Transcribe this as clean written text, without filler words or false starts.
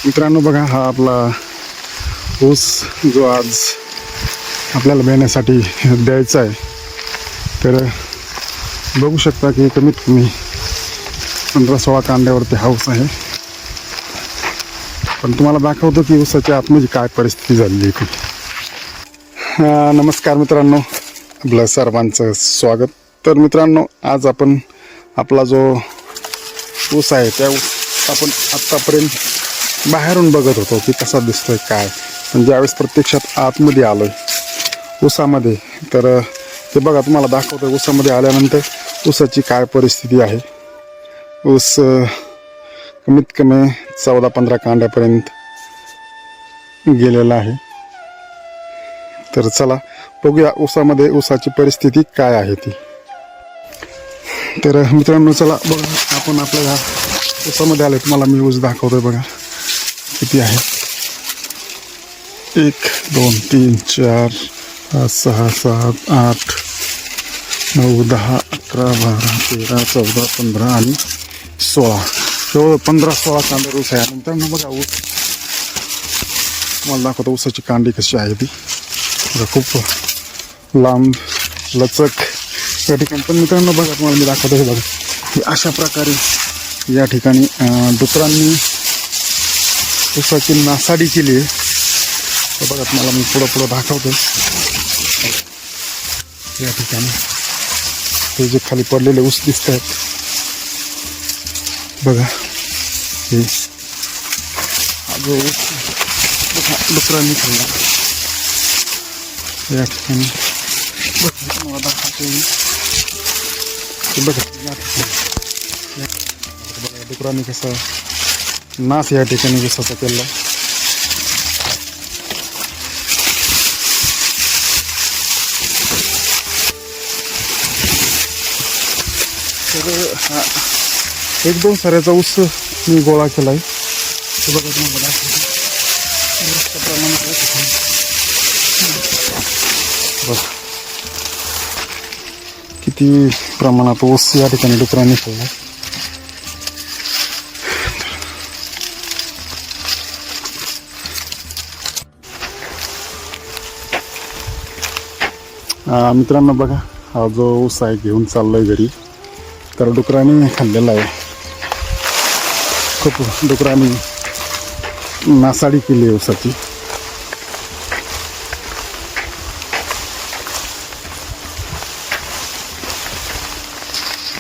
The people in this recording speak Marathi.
मित्रांनो बघा, हा आपला ऊस जो आज आपल्याला बेण्यासाठी द्यायचा आहे. तर बघू शकता की कमीत कमी 15-16 कांड्यावरती हा ऊस आहे. पण तुम्हाला दाखवतो की ऊसाच्या आतमध्ये काय परिस्थिती झालेली आहे ती. नमस्कार मित्रांनो, आपलं सर्वांचं स्वागत. तर मित्रांनो, आज आपण आपला जो ऊस आहे त्या आपण आत्तापर्यंत बाहेरून बघत होतो की कसा दिसतोय काय, पण ज्यावेळेस प्रत्यक्षात आतमध्ये आलोय ऊसामध्ये, तर ते बघा तुम्हाला दाखवतो. ऊसामध्ये आल्यानंतर ऊसाची काय परिस्थिती आहे. ऊस कमीत कमी 14-15 कांड्यापर्यंत गेलेला आहे. तर चला बघूया ऊसामध्ये ऊसाची परिस्थिती काय आहे ती. तर मित्रांनो चला बघा, आपण आपल्या ऊसामध्ये आले. तुम्हाला मी ऊस दाखवतोय बघा किती आहे. 1 2 3 4 5 6 7 8 9 10 11 12 13 14 15 आणि 16. 15-16 कांडे ऊस आहे. मित्रांनो बघा, ऊस तुम्हाला दाखवतो ऊसाची कांडी कशी आहे ती. खूप लांब लचक या ठिकाणी. पण मित्रांनो बघा, तुम्हाला मी दाखवतो हे बघा, की अशा प्रकारे या ठिकाणी डुकरांनी ऊसाची नासाडी केली आहे. तर बघा तुम्हाला मी पुढं दाखवतो. या ठिकाणी हे जे खाली पडलेले ऊस दिसत आहेत बघा, हे हा जो ऊस डुकरांनी खाल्ला या ठिकाणी बघा, दाखवतो मी. बघा या ठिकाणी बघा डुकरांनी कसा नाश या ठिकाणी ऊसाचा केला. तर हा 1-2 साऱ्याचा ऊस मी गोळा केला आहे. ते बघा तुम्हाला दाखवतो. बघा किती प्रमाणात ऊस या ठिकाणी डुकरांनी खाल्ला. मित्रांनो बघा, हा जो ऊस आहे घेऊन चाललोय घरी. तर डुकरांनी खाल्लेला आहे. खूप डुकरांनी नासाडी केली आहे ऊसाची.